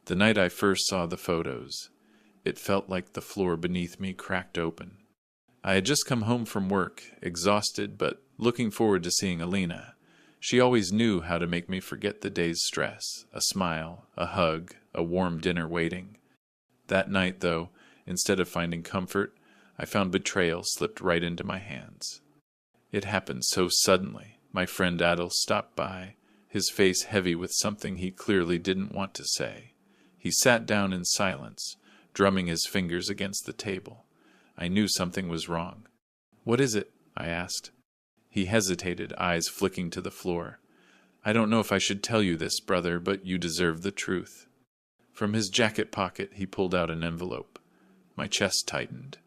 The night I first saw the photos, it felt like the floor beneath me cracked open. I had just come home from work, exhausted but looking forward to seeing Alina. She always knew how to make me forget the day's stress, a smile, a hug, a warm dinner waiting. That night, though, instead of finding comfort, I found betrayal slipped right into my hands. It happened so suddenly. My friend Adil stopped by, his face heavy with something he clearly didn't want to say. He sat down in silence, drumming his fingers against the table. I knew something was wrong. "What is it?" I asked. He hesitated, eyes flicking to the floor. "I don't know if I should tell you this, brother, but you deserve the truth." From his jacket pocket he pulled out an envelope. My chest tightened.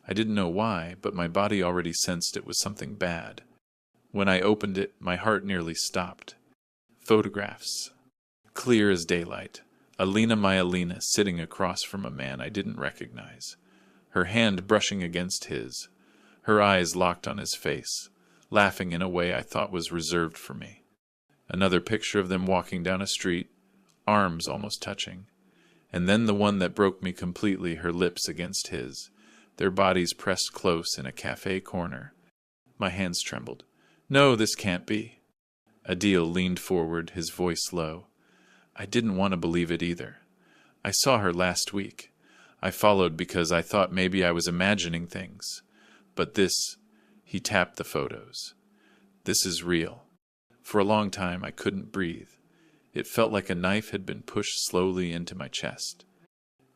I didn't know why, but my body already sensed it was something bad. When I opened it, my heart nearly stopped. Photographs. Clear as daylight. My Alina sitting across from a man I didn't recognize. Her hand brushing against his. Her eyes locked on his face, laughing in a way I thought was reserved for me. Another picture of them walking down a street, arms almost touching. And then the one that broke me completely, her lips against his, their bodies pressed close in a cafe corner. My hands trembled. "No, this can't be." Adil leaned forward, his voice low. I didn't want to believe it either. I saw her last week. I followed because I thought maybe I was imagining things. But this, he tapped the photos. This is real. For a long time I couldn't breathe. It felt like a knife had been pushed slowly into my chest.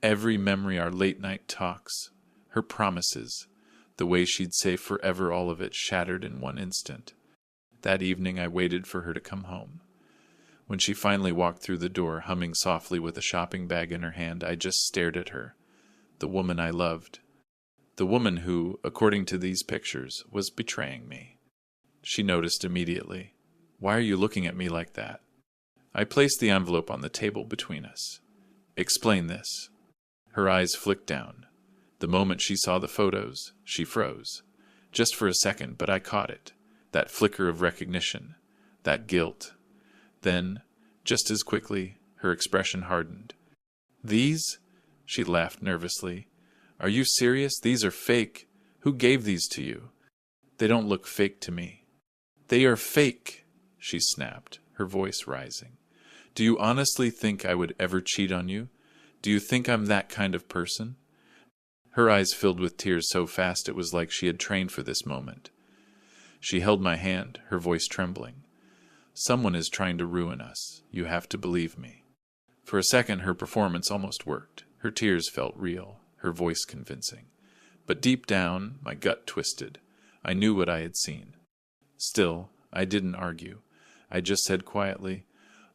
Every memory, our late night talks, her promises, the way she'd say forever, all of it shattered in one instant. That evening I waited for her to come home. When she finally walked through the door, humming softly with a shopping bag in her hand, I just stared at her. The woman I loved. The woman who, according to these pictures, was betraying me. She noticed immediately. "Why are you looking at me like that?" I placed the envelope on the table between us. "Explain this." Her eyes flicked down. The moment she saw the photos, she froze. Just for a second, but I caught it. That flicker of recognition. That guilt. Then, just as quickly, her expression hardened. "These?" She laughed nervously. "Are you serious? These are fake. Who gave these to you?" "They don't look fake to me." "They are fake," she snapped, her voice rising. "Do you honestly think I would ever cheat on you? Do you think I'm that kind of person?" Her eyes filled with tears so fast it was like she had trained for this moment. She held my hand, her voice trembling. "Someone is trying to ruin us. You have to believe me." For a second her performance almost worked. Her tears felt real, her voice convincing. But deep down, my gut twisted. I knew what I had seen. Still, I didn't argue. I just said quietly,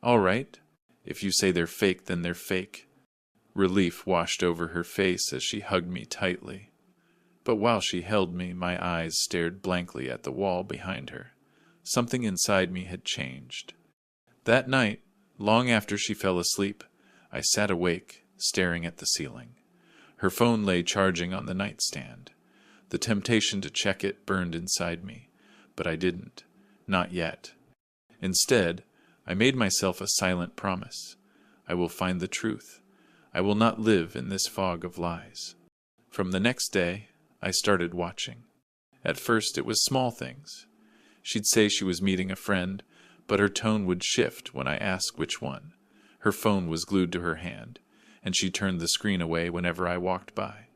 "All right. If you say they're fake, then they're fake." Relief washed over her face as she hugged me tightly. But while she held me, my eyes stared blankly at the wall behind her. Something inside me had changed. That night, long after she fell asleep, I sat awake, staring at the ceiling. Her phone lay charging on the nightstand. The temptation to check it burned inside me, but I didn't. Not yet. Instead, I made myself a silent promise. I will find the truth. I will not live in this fog of lies. From the next day, I started watching. At first, it was small things. She'd say she was meeting a friend, but her tone would shift when I asked which one. Her phone was glued to her hand, and she turned the screen away whenever I walked by.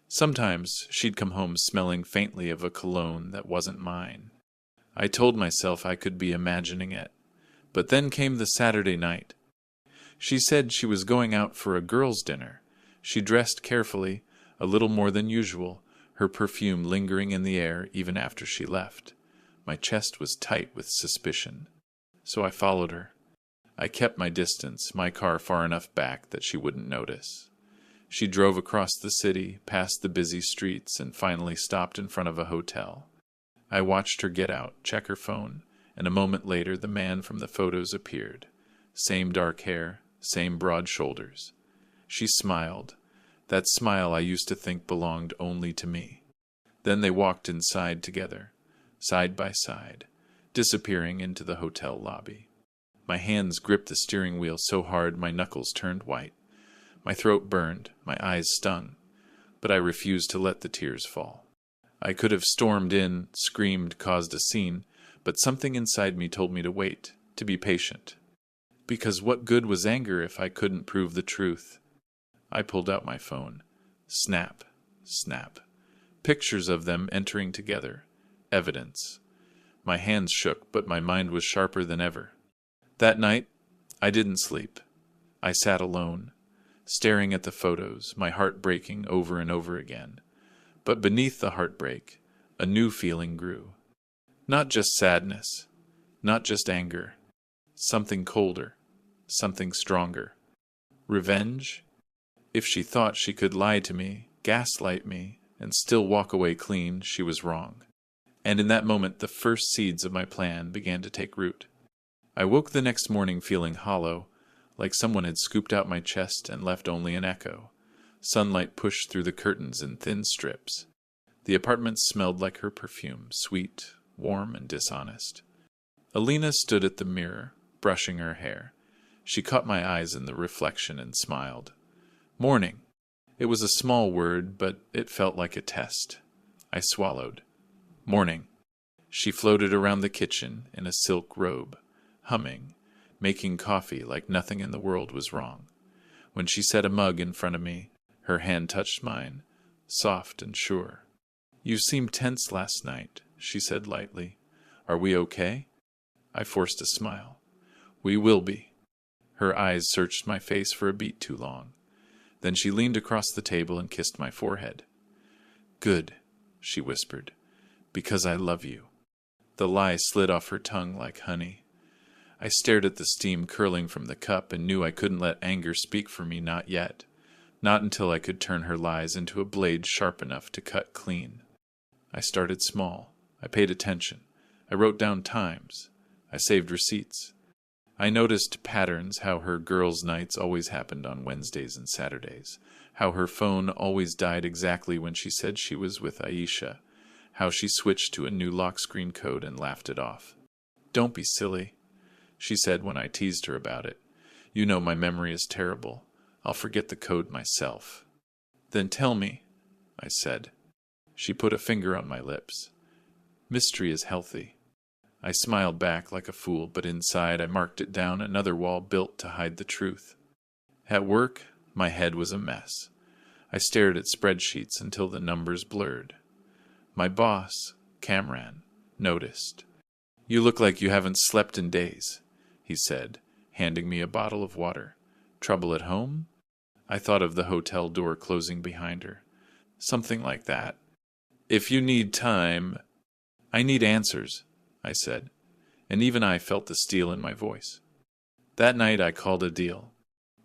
Sometimes she'd come home smelling faintly of a cologne that wasn't mine. I told myself I could be imagining it. But then came the Saturday night. She said she was going out for a girls' dinner. She dressed carefully, a little more than usual, her perfume lingering in the air even after she left. My chest was tight with suspicion. So I followed her. I kept my distance, my car far enough back that she wouldn't notice. She drove across the city, past the busy streets, and finally stopped in front of a hotel. I watched her get out, check her phone, and a moment later the man from the photos appeared. Same dark hair, same broad shoulders. She smiled, that smile I used to think belonged only to me. Then they walked inside together, side by side, disappearing into the hotel lobby. My hands gripped the steering wheel so hard my knuckles turned white. My throat burned, my eyes stung, but I refused to let the tears fall. I could have stormed in, screamed, caused a scene, but something inside me told me to wait, to be patient. Because what good was anger if I couldn't prove the truth? I pulled out my phone. Snap, snap. Pictures of them entering together. Evidence. My hands shook, but my mind was sharper than ever. That night, I didn't sleep. I sat alone, staring at the photos, my heart breaking over and over again. But beneath the heartbreak, a new feeling grew. Not just sadness, not just anger. Something colder, something stronger. Revenge? If she thought she could lie to me, gaslight me, and still walk away clean, she was wrong. And in that moment, the first seeds of my plan began to take root. I woke the next morning feeling hollow, like someone had scooped out my chest and left only an echo. Sunlight pushed through the curtains in thin strips. The apartment smelled like her perfume, sweet, warm, and dishonest. Alina stood at the mirror, brushing her hair. She caught my eyes in the reflection and smiled. Morning. It was a small word, but it felt like a test. I swallowed. Morning. She floated around the kitchen in a silk robe, humming, making coffee like nothing in the world was wrong. When she set a mug in front of me, her hand touched mine, soft and sure. You seemed tense last night, she said lightly. Are we okay? I forced a smile. We will be. Her eyes searched my face for a beat too long. Then she leaned across the table and kissed my forehead. Good, she whispered, because I love you. The lie slid off her tongue like honey. I stared at the steam curling from the cup and knew I couldn't let anger speak for me, not yet. Not until I could turn her lies into a blade sharp enough to cut clean. I started small. I paid attention. I wrote down times. I saved receipts. I noticed patterns, how her girls' nights always happened on Wednesdays and Saturdays, how her phone always died exactly when she said she was with Aisha, how she switched to a new lock screen code and laughed it off. Don't be silly, she said when I teased her about it. You know my memory is terrible. I'll forget the code myself. Then tell me, I said. She put a finger on my lips. Mystery is healthy. I smiled back like a fool, but inside I marked it down, another wall built to hide the truth. At work, my head was a mess. I stared at spreadsheets until the numbers blurred. My boss, Kamran, noticed. You look like you haven't slept in days, he said, handing me a bottle of water. Trouble at home? I thought of the hotel door closing behind her. Something like that. If you need time... I need answers, I said, and even I felt the steel in my voice. That night I called a deal.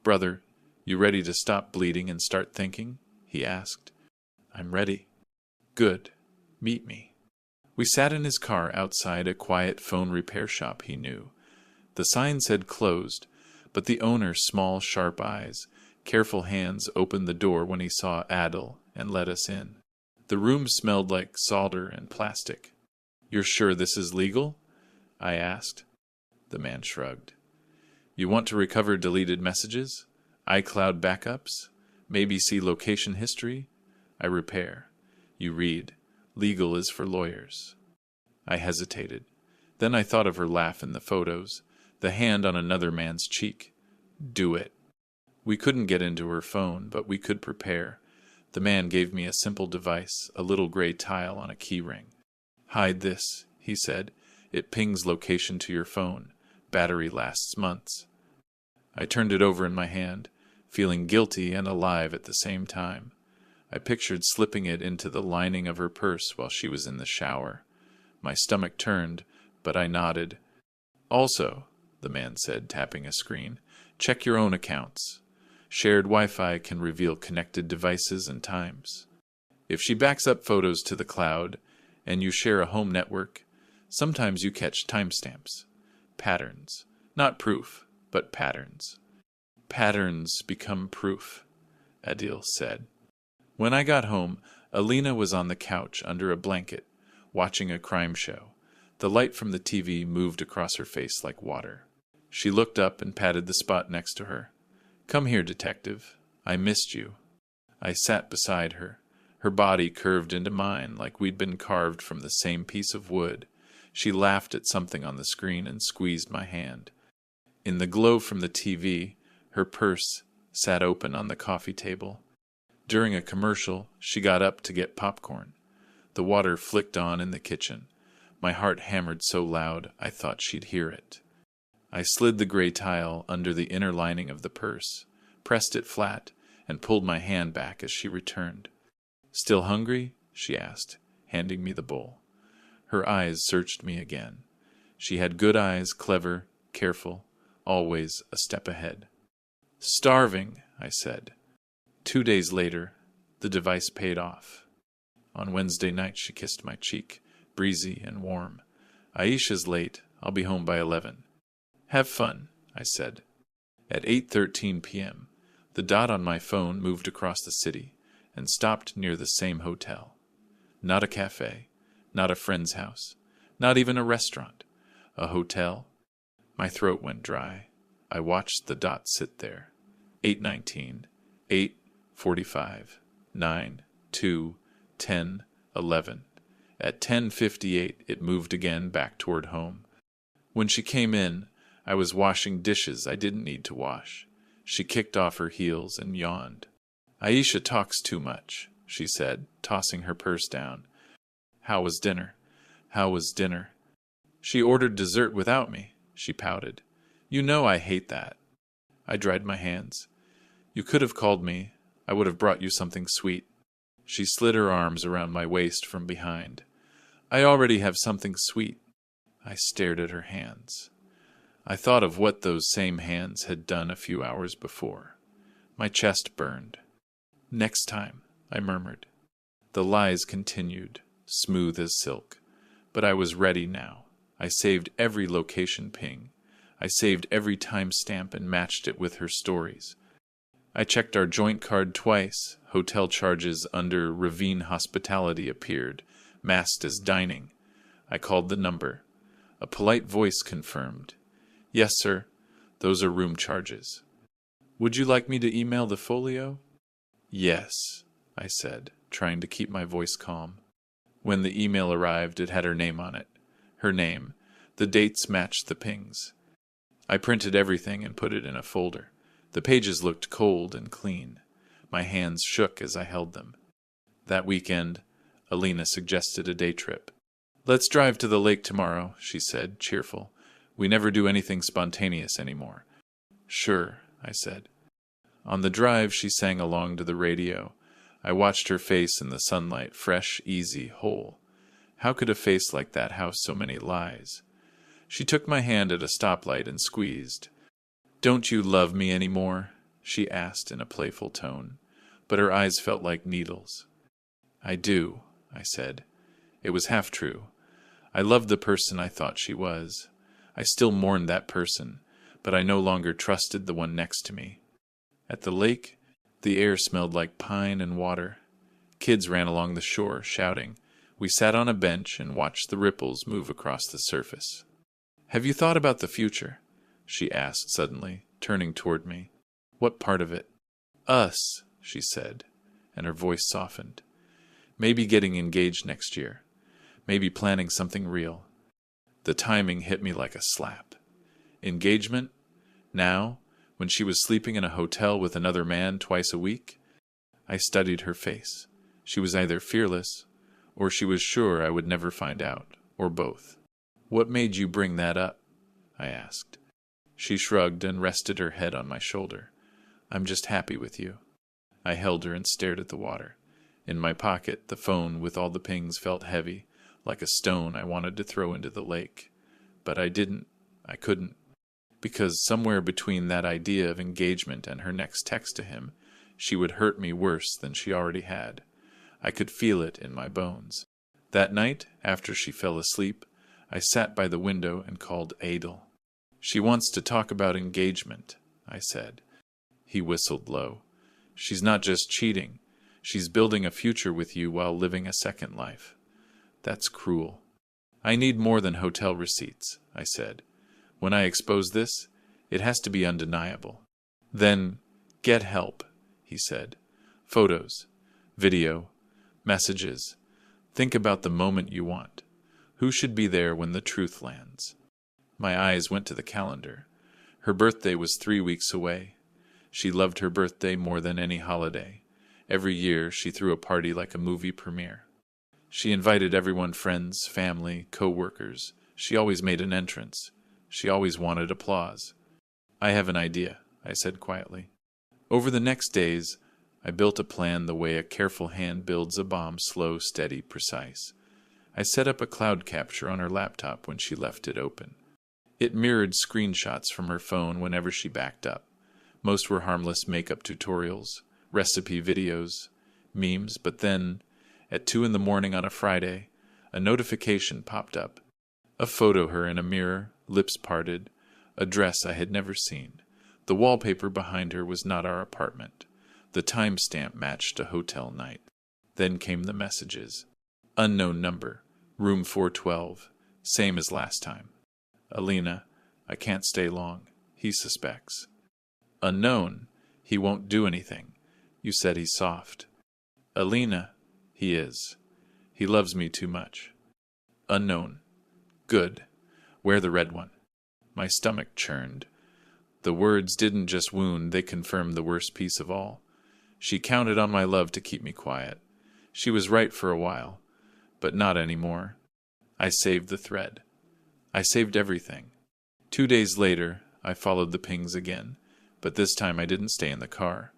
Brother, you ready to stop bleeding and start thinking? He asked. I'm ready. Good. Meet me. We sat in his car outside a quiet phone repair shop he knew. The sign said closed, but the owner's small, sharp eyes, careful hands opened the door when he saw Adil and let us in. The room smelled like solder and plastic. You're sure this is legal? I asked. The man shrugged. You want to recover deleted messages? iCloud backups? Maybe see location history? I repair. You read. Legal is for lawyers. I hesitated. Then I thought of her laugh in the photos, the hand on another man's cheek. Do it. We couldn't get into her phone, but we could prepare. The man gave me a simple device, a little gray tile on a key ring. Hide this, he said. It pings location to your phone. Battery lasts months. I turned it over in my hand, feeling guilty and alive at the same time. I pictured slipping it into the lining of her purse while she was in the shower. My stomach turned, but I nodded. Also, the man said, tapping a screen, check your own accounts. Shared Wi-Fi can reveal connected devices and times. If she backs up photos to the cloud, and you share a home network, sometimes you catch timestamps. Patterns. Not proof, but patterns. Patterns become proof, Adil said. When I got home, Alina was on the couch under a blanket, watching a crime show. The light from the TV moved across her face like water. She looked up and patted the spot next to her. Come here, detective. I missed you. I sat beside her. Her body curved into mine like we'd been carved from the same piece of wood. She laughed at something on the screen and squeezed my hand. In the glow from the TV, her purse sat open on the coffee table. During a commercial, she got up to get popcorn. The water flicked on in the kitchen. My heart hammered so loud I thought she'd hear it. I slid the gray tile under the inner lining of the purse, pressed it flat, and pulled my hand back as she returned. "Still hungry?" she asked, handing me the bowl. Her eyes searched me again. She had good eyes, clever, careful, always a step ahead. "Starving," I said. 2 days later, the device paid off. On Wednesday night, she kissed my cheek, breezy and warm. "Aisha's late. I'll be home by 11. "Have fun," I said. At 8:13 p.m., the dot on my phone moved across the city and stopped near the same hotel. Not a cafe, not a friend's house, not even a restaurant. A hotel. My throat went dry. I watched the dot sit there. 8:19, 8:45, 9, 2, 10, 11. At 10:58, it moved again back toward home. When she came in, I was washing dishes I didn't need to wash. She kicked off her heels and yawned. "Aisha talks too much," she said, tossing her purse down. "How was dinner? How was dinner?" "She ordered dessert without me," she pouted. "You know I hate that." I dried my hands. "You could have called me. I would have brought you something sweet." She slid her arms around my waist from behind. "I already have something sweet." I stared at her hands. I thought of what those same hands had done a few hours before. My chest burned. "Next time," I murmured. The lies continued, smooth as silk. But I was ready now. I saved every location ping. I saved every timestamp and matched it with her stories. I checked our joint card twice. Hotel charges under Ravine Hospitality appeared, masked as dining. I called the number. A polite voice confirmed. "Yes, sir. Those are room charges." "Would you like me to email the folio?" "Yes," I said, trying to keep my voice calm. When the email arrived, it had her name on it. Her name. The dates matched the pings. I printed everything and put it in a folder. The pages looked cold and clean. My hands shook as I held them. That weekend, Alina suggested a day trip. "Let's drive to the lake tomorrow," she said, cheerful. "We never do anything spontaneous anymore." "Sure," I said. On the drive, she sang along to the radio. I watched her face in the sunlight, fresh, easy, whole. How could a face like that house so many lies? She took my hand at a stoplight and squeezed. "Don't you love me anymore?" she asked in a playful tone, but her eyes felt like needles. "I do," I said. It was half true. I loved the person I thought she was. I still mourned that person, but I no longer trusted the one next to me. At the lake, the air smelled like pine and water. Kids ran along the shore, shouting. We sat on a bench and watched the ripples move across the surface. "Have you thought about the future?" she asked suddenly, turning toward me. "What part of it?" "Us," she said, and her voice softened. "Maybe getting engaged next year. Maybe planning something real." The timing hit me like a slap. Engagement? Now, when she was sleeping in a hotel with another man twice a week? I studied her face. She was either fearless, or she was sure I would never find out, or both. "What made you bring that up?" I asked. She shrugged and rested her head on my shoulder. "I'm just happy with you." I held her and stared at the water. In my pocket, the phone with all the pings felt heavy, like a stone I wanted to throw into the lake. But I didn't. I couldn't. Because somewhere between that idea of engagement and her next text to him, she would hurt me worse than she already had. I could feel it in my bones. That night, after she fell asleep, I sat by the window and called Adel. "She wants to talk about engagement," I said. He whistled low. "She's not just cheating. She's building a future with you while living a second life." "That's cruel." "I need more than hotel receipts," I said. "When I expose this, it has to be undeniable." "Then get help," he said. Photos, video, messages. Think about the moment you want. Who should be there when the truth lands? My eyes went to the calendar. Her birthday was 3 weeks away. She loved her birthday more than any holiday. Every year she threw a party like a movie premiere. She invited everyone, friends, family, co-workers. She always made an entrance. She always wanted applause. I have an idea, I said quietly. Over the next days, I built a plan the way a careful hand builds a bomb, slow, steady, precise. I set up a cloud capture on her laptop when she left it open. It mirrored screenshots from her phone whenever she backed up. Most were harmless makeup tutorials, recipe videos, memes, but then, at 2 in the morning on a Friday, a notification popped up. A photo of her in a mirror, lips parted, a dress I had never seen. The wallpaper behind her was not our apartment. The timestamp matched a hotel night. Then came the messages. Unknown number, room 412, same as last time. Alina, I can't stay long. He suspects. Unknown, he won't do anything. You said he's soft. Alina, he is. He loves me too much. Unknown. Good. Wear the red one. My stomach churned. The words didn't just wound, they confirmed the worst piece of all. She counted on my love to keep me quiet. She was right for a while, but not anymore. I saved the thread. I saved everything. 2 days later, I followed the pings again, but this time I didn't stay in the car.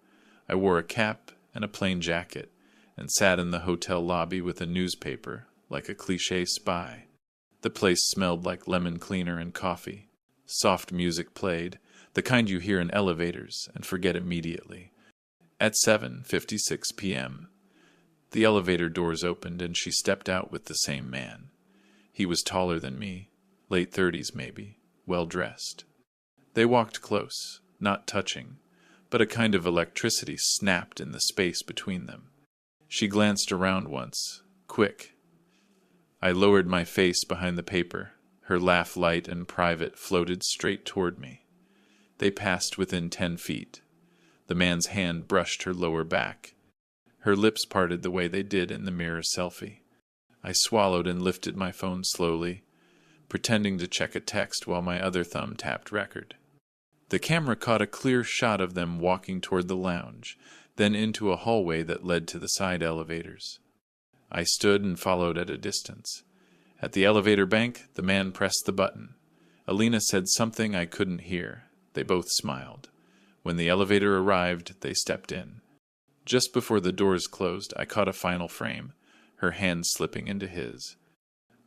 I wore a cap and a plain jacket, and sat in the hotel lobby with a newspaper, like a cliché spy. The place smelled like lemon cleaner and coffee. Soft music played, the kind you hear in elevators and forget immediately. At 7:56 p.m., the elevator doors opened and she stepped out with the same man. He was taller than me, late 30s maybe, well-dressed. They walked close, not touching, but a kind of electricity snapped in the space between them. She glanced around once, quick. I lowered my face behind the paper. Her laugh, light and private, floated straight toward me. They passed within 10 feet. The man's hand brushed her lower back. Her lips parted the way they did in the mirror selfie. I swallowed and lifted my phone slowly, pretending to check a text while my other thumb tapped record. The camera caught a clear shot of them walking toward the lounge, then into a hallway that led to the side elevators. I stood and followed at a distance. At the elevator bank, the man pressed the button. Alina said something I couldn't hear. They both smiled. When the elevator arrived, they stepped in. Just before the doors closed, I caught a final frame, her hand slipping into his.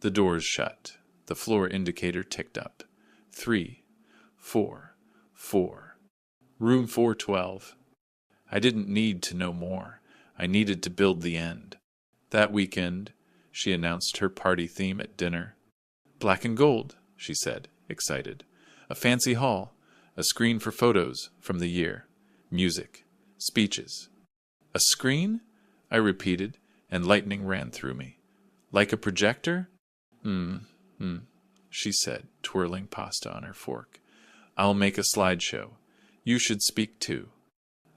The doors shut. The floor indicator ticked up. 3, 4, 4. Room 412. I didn't need to know more. I needed to build the end. That weekend, she announced her party theme at dinner. Black and gold, she said, excited. A fancy hall, a screen for photos from the year, music, speeches. A screen? I repeated, and lightning ran through me. Like a projector? She said, twirling pasta on her fork. I'll make a slideshow. You should speak too.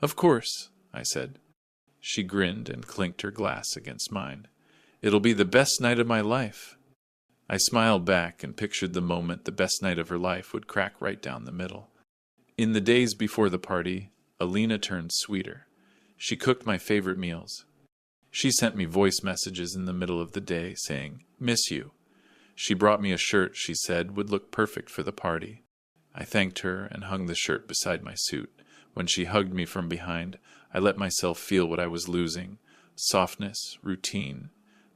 Of course, I said. She grinned and clinked her glass against mine. It'll be the best night of my life. I smiled back and pictured the moment the best night of her life would crack right down the middle. In the days before the party, Alina turned sweeter. She cooked my favorite meals. She sent me voice messages in the middle of the day saying, "Miss you." She brought me a shirt she said would look perfect for the party. I thanked her and hung the shirt beside my suit. When she hugged me from behind, I let myself feel what I was losing. Softness, routine,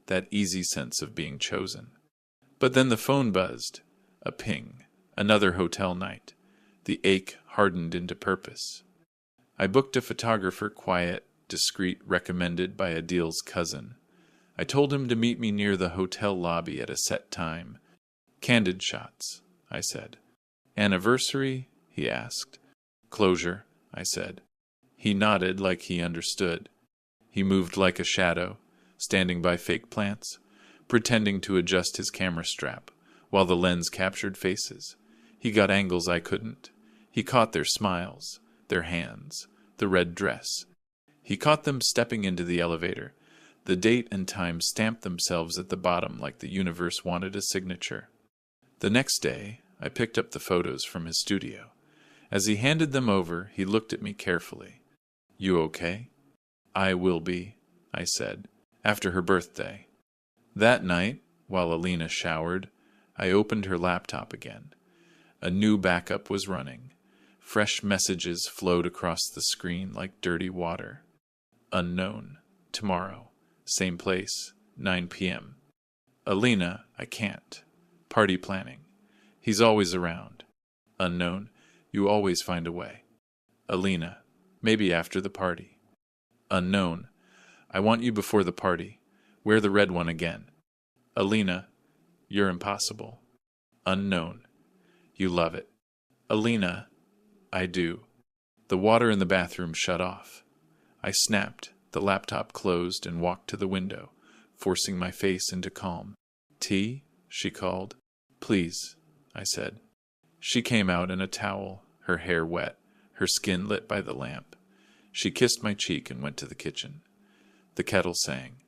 that easy sense of being chosen. But then the phone buzzed. A ping. Another hotel night. The ache hardened into purpose. I booked a photographer, quiet, discreet, recommended by Adil's cousin. I told him to meet me near the hotel lobby at a set time. Candid shots, I said. Anniversary? He asked. Closure, I said. He nodded like he understood. He moved like a shadow, standing by fake plants, pretending to adjust his camera strap, while the lens captured faces. He got angles I couldn't. He caught their smiles, their hands, the red dress. He caught them stepping into the elevator. The date and time stamped themselves at the bottom like the universe wanted a signature. The next day, I picked up the photos from his studio. As he handed them over, he looked at me carefully. "You okay?" "I will be," I said, "after her birthday." That night, while Alina showered, I opened her laptop again. A new backup was running. Fresh messages flowed across the screen like dirty water. Unknown. Tomorrow. Same place. 9 p.m. Alina, I can't. Party planning. He's always around. Unknown. You always find a way. Alina, maybe after the party. Unknown. I want you before the party. Wear the red one again. Alina, you're impossible. Unknown. You love it. Alina, I do. The water in the bathroom shut off. I snapped, the laptop closed, and walked to the window, forcing my face into calm. "Tea?" she called. "Please," I said. She came out in a towel, her hair wet, her skin lit by the lamp. She kissed my cheek and went to the kitchen. The kettle sang.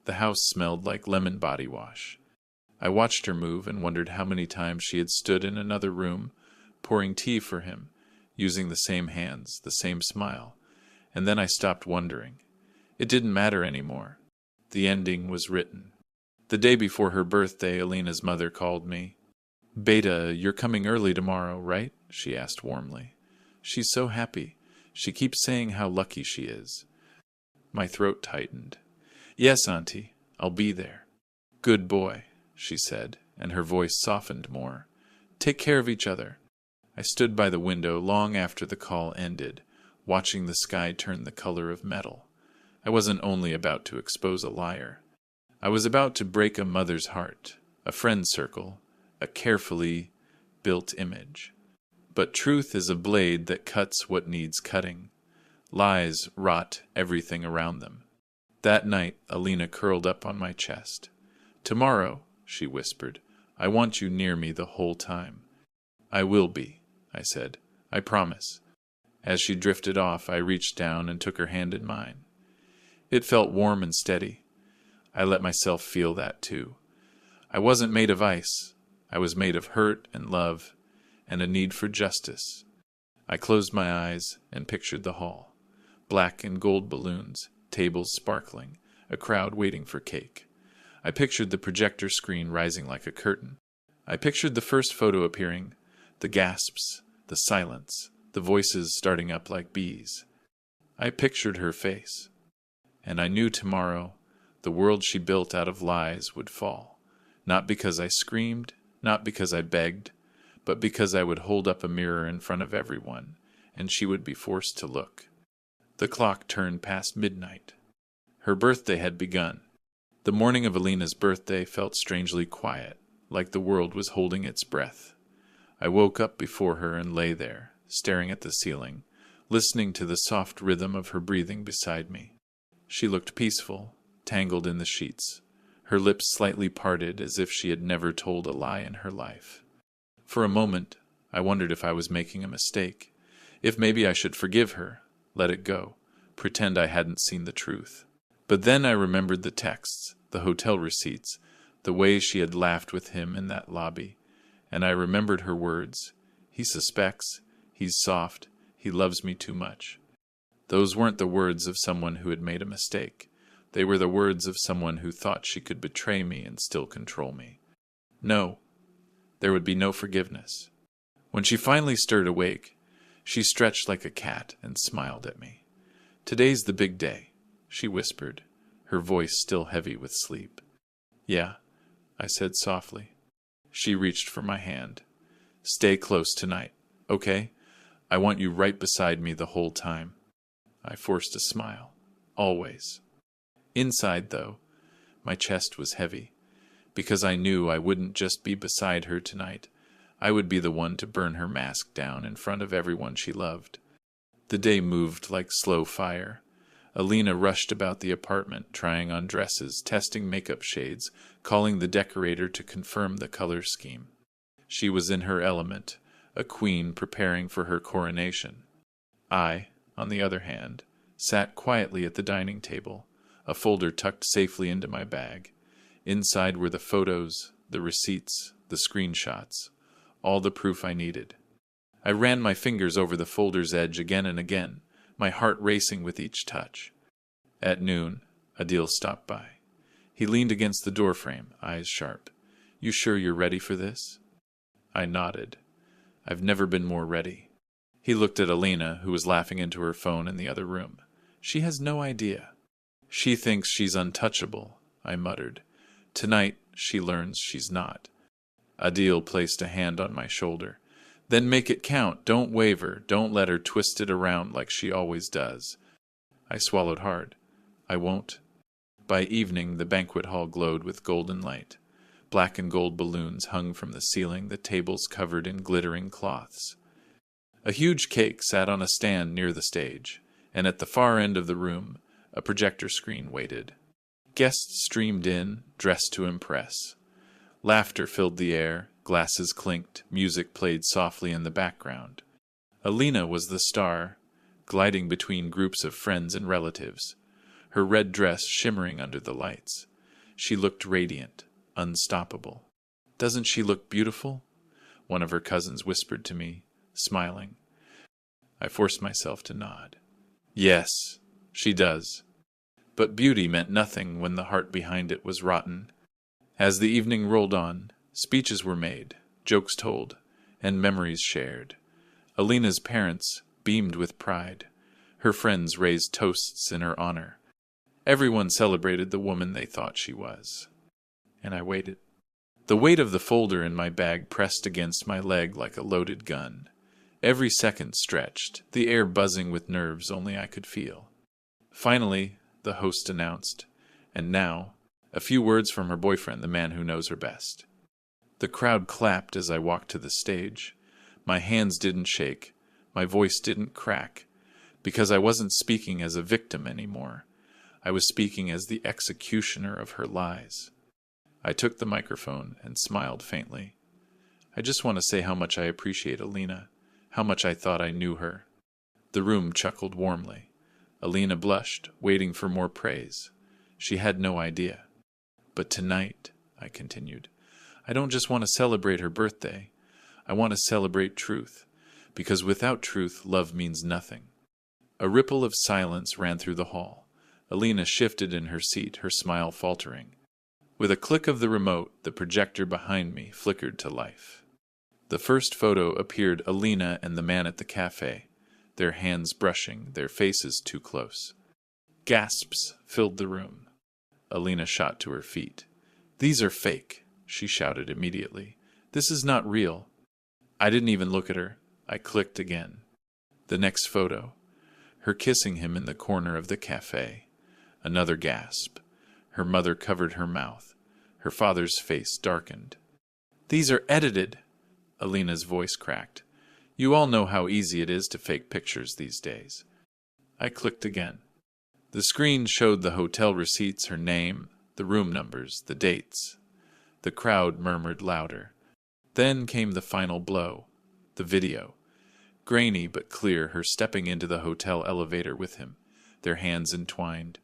The house smelled like lemon body wash. I watched her move and wondered how many times she had stood in another room, pouring tea for him, using the same hands, the same smile. And then I stopped wondering. It didn't matter anymore. The ending was written. The day before her birthday, Alina's mother called me. "Beta, you're coming early tomorrow, right?" she asked warmly. "She's so happy. She keeps saying how lucky she is." My throat tightened. "Yes, Auntie, I'll be there." "Good boy," she said, and her voice softened more. "Take care of each other." I stood by the window long after the call ended, watching the sky turn the color of metal. I wasn't only about to expose a liar. I was about to break a mother's heart, a friend's circle, a carefully built image. But truth is a blade that cuts what needs cutting. Lies rot everything around them. That night, Alina curled up on my chest. "Tomorrow," she whispered, "I want you near me the whole time." "I will be," I said. "I promise." As she drifted off, I reached down and took her hand in mine. It felt warm and steady. I let myself feel that too. I wasn't made of ice. I was made of hurt and love and a need for justice. I closed my eyes and pictured the hall. Black and gold balloons, tables sparkling, a crowd waiting for cake. I pictured the projector screen rising like a curtain. I pictured the first photo appearing, the gasps, the silence, the voices starting up like bees. I pictured her face. And I knew tomorrow the world she built out of lies would fall. Not because I screamed, not because I begged, but because I would hold up a mirror in front of everyone, and she would be forced to look. The clock turned past midnight. Her birthday had begun. The morning of Alina's birthday felt strangely quiet, like the world was holding its breath. I woke up before her and lay there, staring at the ceiling, listening to the soft rhythm of her breathing beside me. She looked peaceful, tangled in the sheets, her lips slightly parted as if she had never told a lie in her life. For a moment, I wondered if I was making a mistake, if maybe I should forgive her, let it go, pretend I hadn't seen the truth. But then I remembered the texts, the hotel receipts, the way she had laughed with him in that lobby, and I remembered her words. "He suspects, he's soft, he loves me too much." Those weren't the words of someone who had made a mistake. They were the words of someone who thought she could betray me and still control me. No, there would be no forgiveness. When she finally stirred awake, she stretched like a cat and smiled at me. "Today's the big day," she whispered, her voice still heavy with sleep. "Yeah," I said softly. She reached for my hand. "Stay close tonight, okay? I want you right beside me the whole time." I forced a smile. "Always." Inside, though, my chest was heavy, because I knew I wouldn't just be beside her tonight. I would be the one to burn her mask down in front of everyone she loved. The day moved like slow fire. Alina rushed about the apartment, trying on dresses, testing makeup shades, calling the decorator to confirm the color scheme. She was in her element, a queen preparing for her coronation. I, on the other hand, sat quietly at the dining table, a folder tucked safely into my bag. Inside were the photos, the receipts, the screenshots, all the proof I needed. I ran my fingers over the folder's edge again and again, my heart racing with each touch. At noon, Adil stopped by. He leaned against the doorframe, eyes sharp. "You sure you're ready for this?" I nodded. "I've never been more ready." He looked at Alina, who was laughing into her phone in the other room. "She has no idea." "She thinks she's untouchable," I muttered. "Tonight, she learns she's not." Adil placed a hand on my shoulder. "Then make it count. Don't waver. Don't let her twist it around like she always does." I swallowed hard. "I won't." By evening, the banquet hall glowed with golden light. Black and gold balloons hung from the ceiling, the tables covered in glittering cloths. A huge cake sat on a stand near the stage, and at the far end of the room, a projector screen waited. Guests streamed in, dressed to impress. Laughter filled the air, glasses clinked, music played softly in the background. Alina was the star, gliding between groups of friends and relatives, her red dress shimmering under the lights. She looked radiant, unstoppable. "Doesn't she look beautiful?" one of her cousins whispered to me, smiling. I forced myself to nod. "Yes, she does." But beauty meant nothing when the heart behind it was rotten. As the evening rolled on, speeches were made, jokes told, and memories shared. Alina's parents beamed with pride. Her friends raised toasts in her honor. Everyone celebrated the woman they thought she was. And I waited. The weight of the folder in my bag pressed against my leg like a loaded gun. Every second stretched, the air buzzing with nerves only I could feel. Finally, the host announced, "And now, a few words from her boyfriend, the man who knows her best." The crowd clapped as I walked to the stage. My hands didn't shake, my voice didn't crack, because I wasn't speaking as a victim anymore. I was speaking as the executioner of her lies. I took the microphone and smiled faintly. "I just want to say how much I appreciate Alina, how much I thought I knew her." The room chuckled warmly. Alina blushed, waiting for more praise. She had no idea. "But tonight," I continued, "I don't just want to celebrate her birthday. I want to celebrate truth, because without truth, love means nothing." A ripple of silence ran through the hall. Alina shifted in her seat, her smile faltering. With a click of the remote, the projector behind me flickered to life. The first photo appeared Alina and the man at the cafe, their hands brushing, their faces too close. Gasps filled the room. Alina shot to her feet. "These are fake," she shouted immediately. "This is not real." I didn't even look at her. I clicked again. The next photo. Her kissing him in the corner of the cafe. Another gasp. Her mother covered her mouth. Her father's face darkened. "These are edited," Alina's voice cracked. "You all know how easy it is to fake pictures these days." I clicked again. The screen showed the hotel receipts, her name, the room numbers, the dates. The crowd murmured louder. Then came the final blow, the video. Grainy but clear, her stepping into the hotel elevator with him, their hands entwined.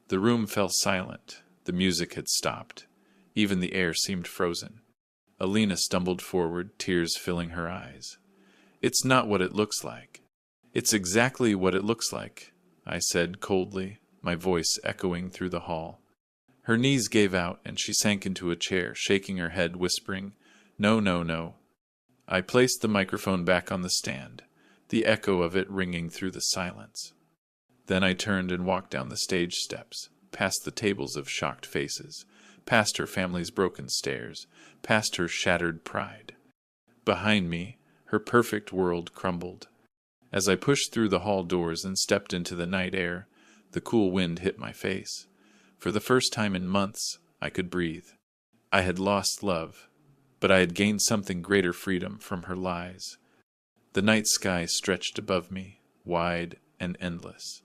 The room fell silent. The music had stopped. Even the air seemed frozen. Alina stumbled forward, tears filling her eyes. "It's not what it looks like." "It's exactly what it looks like," I said coldly, my voice echoing through the hall. Her knees gave out, and she sank into a chair, shaking her head, whispering, "No, no, no." I placed the microphone back on the stand, the echo of it ringing through the silence. Then I turned and walked down the stage steps, past the tables of shocked faces, past her family's broken stares, past her shattered pride. Behind me, her perfect world crumbled. As I pushed through the hall doors and stepped into the night air, the cool wind hit my face. For the first time in months, I could breathe. I had lost love, but I had gained something greater, freedom from her lies. The night sky stretched above me, wide and endless,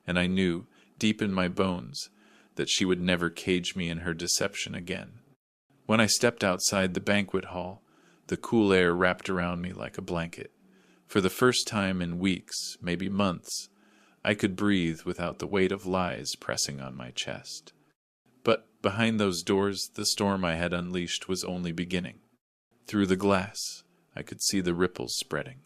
and I knew, deep in my bones, that she would never cage me in her deception again. When I stepped outside the banquet hall, the cool air wrapped around me like a blanket. For the first time in weeks, maybe months, I could breathe without the weight of lies pressing on my chest. But behind those doors, the storm I had unleashed was only beginning. Through the glass, I could see the ripples spreading.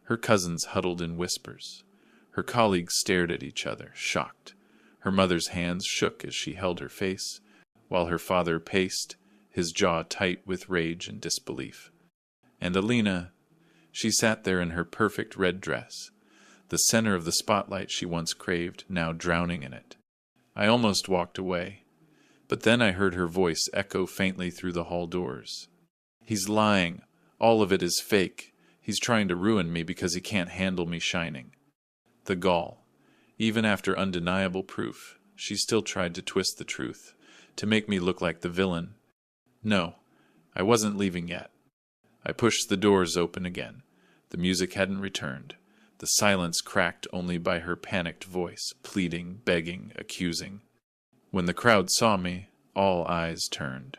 Her cousins huddled in whispers. Her colleagues stared at each other, shocked. Her mother's hands shook as she held her face, while her father paced, his jaw tight with rage and disbelief. And Alina, she sat there in her perfect red dress, the center of the spotlight she once craved, now drowning in it. I almost walked away, but then I heard her voice echo faintly through the hall doors. "He's lying. All of it is fake. He's trying to ruin me because he can't handle me shining." The gall. Even after undeniable proof, she still tried to twist the truth, to make me look like the villain. No, I wasn't leaving yet. I pushed the doors open again. The music hadn't returned. The silence cracked only by her panicked voice, pleading, begging, accusing. When the crowd saw me, all eyes turned.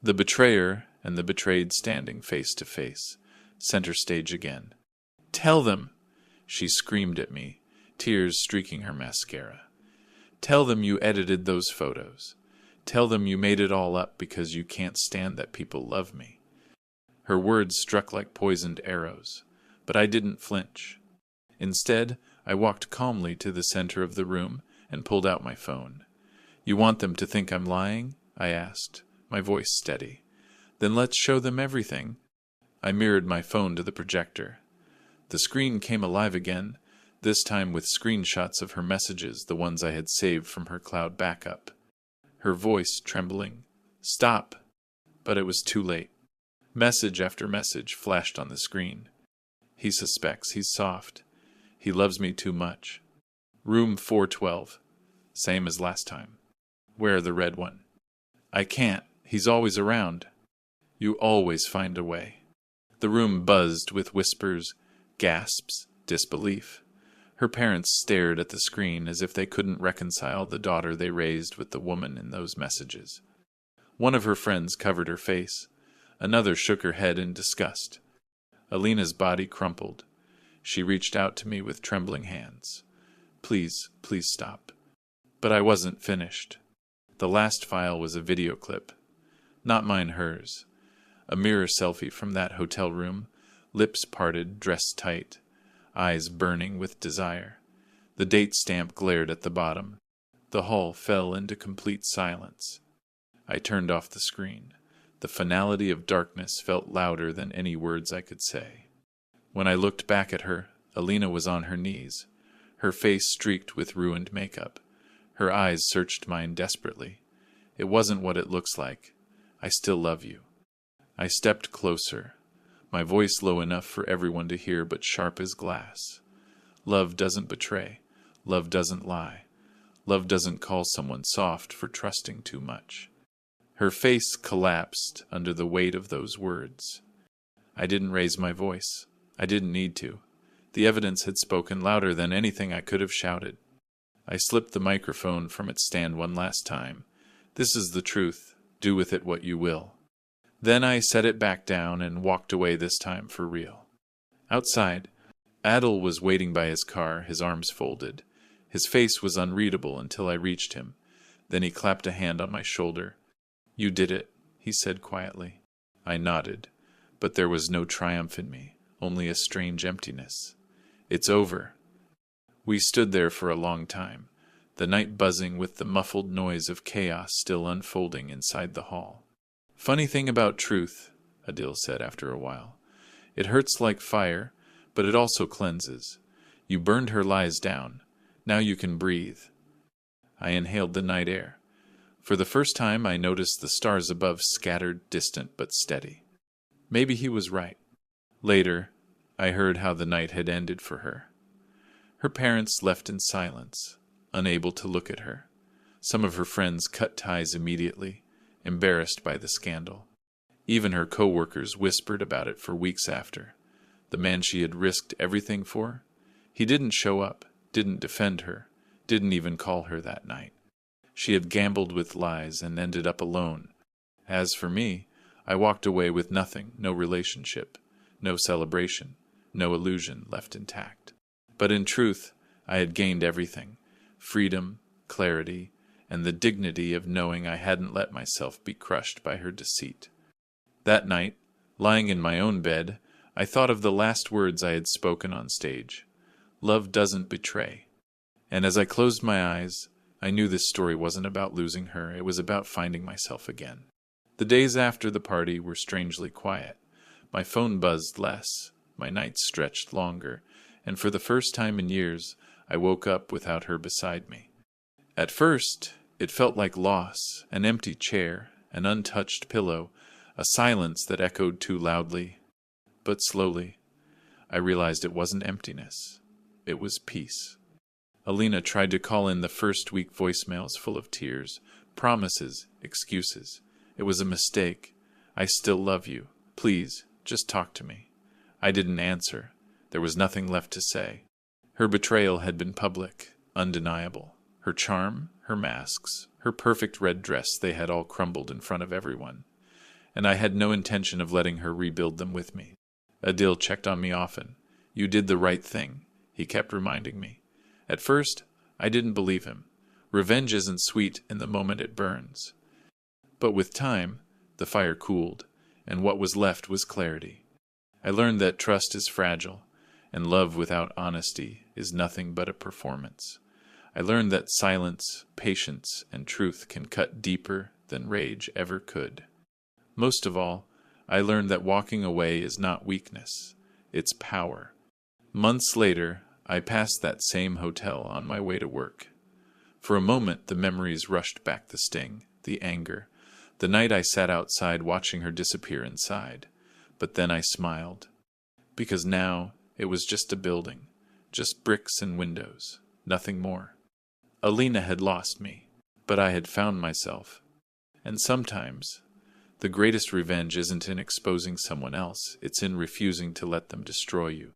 The betrayer and the betrayed standing face to face, center stage again. "Tell them!" She screamed at me, tears streaking her mascara. "Tell them you edited those photos. Tell them you made it all up because you can't stand that people love me." Her words struck like poisoned arrows, but I didn't flinch. Instead, I walked calmly to the center of the room and pulled out my phone. "You want them to think I'm lying?" I asked, my voice steady. "Then let's show them everything." I mirrored my phone to the projector. The screen came alive again, this time with screenshots of her messages, the ones I had saved from her cloud backup. Her voice trembling. "Stop!" But it was too late. Message after message flashed on the screen. "He suspects. He's soft. He loves me too much. Room 412. Same as last time. Wear the red one. I can't. He's always around. You always find a way." The room buzzed with whispers, gasps, disbelief. Her parents stared at the screen as if they couldn't reconcile the daughter they raised with the woman in those messages. One of her friends covered her face. Another shook her head in disgust. Alina's body crumpled. She reached out to me with trembling hands. "Please, please stop." But I wasn't finished. The last file was a video clip. Not mine, hers. A mirror selfie from that hotel room, lips parted, dressed tight, eyes burning with desire. The date stamp glared at the bottom. The hall fell into complete silence. I turned off the screen. The finality of darkness felt louder than any words I could say. When I looked back at her, Alina was on her knees, her face streaked with ruined makeup. Her eyes searched mine desperately. "It wasn't what it looks like. I still love you." I stepped closer, my voice low enough for everyone to hear but sharp as glass. Love doesn't betray. Love doesn't lie. Love doesn't call someone soft for trusting too much. Her face collapsed under the weight of those words. I didn't raise my voice. I didn't need to. The evidence had spoken louder than anything I could have shouted. I slipped the microphone from its stand one last time. "This is the truth. Do with it what you will." Then I set it back down and walked away, this time for real. Outside, Adil was waiting by his car, his arms folded. His face was unreadable until I reached him. Then he clapped a hand on my shoulder. "You did it," he said quietly. I nodded, but there was no triumph in me, only a strange emptiness. "It's over." We stood there for a long time, the night buzzing with the muffled noise of chaos still unfolding inside the hall. "Funny thing about truth," Adil said after a while. "It hurts like fire, but it also cleanses. You burned her lies down. Now you can breathe." I inhaled the night air. For the first time I noticed the stars above scattered, distant, but steady. Maybe he was right. Later, I heard how the night had ended for her. Her parents left in silence, unable to look at her. Some of her friends cut ties immediately, embarrassed by the scandal. Even her co-workers whispered about it for weeks after. The man she had risked everything for? He didn't show up, didn't defend her, didn't even call her that night. She had gambled with lies and ended up alone. As for me, I walked away with nothing, no relationship, no celebration, no illusion left intact. But in truth, I had gained everything: freedom, clarity, and the dignity of knowing I hadn't let myself be crushed by her deceit. That night, lying in my own bed, I thought of the last words I had spoken on stage. Love doesn't betray. And as I closed my eyes, I knew this story wasn't about losing her, it was about finding myself again. The days after the party were strangely quiet. My phone buzzed less, my nights stretched longer, and for the first time in years, I woke up without her beside me. At first, it felt like loss: an empty chair, an untouched pillow, a silence that echoed too loudly. But slowly, I realized it wasn't emptiness. It was peace. Alina tried to call in the first week voicemails full of tears, promises, excuses. It was a mistake. I still love you. Please, just talk to me. I didn't answer. There was nothing left to say. Her betrayal had been public, undeniable. Her charm, her masks, her perfect red dress, they had all crumbled in front of everyone. And I had no intention of letting her rebuild them with me. Adil checked on me often. You did the right thing, he kept reminding me. At first, I didn't believe him. Revenge isn't sweet in the moment it burns. But with time, the fire cooled, and what was left was clarity. I learned that trust is fragile, and love without honesty is nothing but a performance. I learned that silence, patience, and truth can cut deeper than rage ever could. Most of all, I learned that walking away is not weakness, it's power. Months later, I passed that same hotel on my way to work. For a moment, the memories rushed back: the sting, the anger, the night I sat outside watching her disappear inside. But then I smiled, because now it was just a building, just bricks and windows, nothing more. Alina had lost me, but I had found myself. And sometimes, the greatest revenge isn't in exposing someone else, it's in refusing to let them destroy you.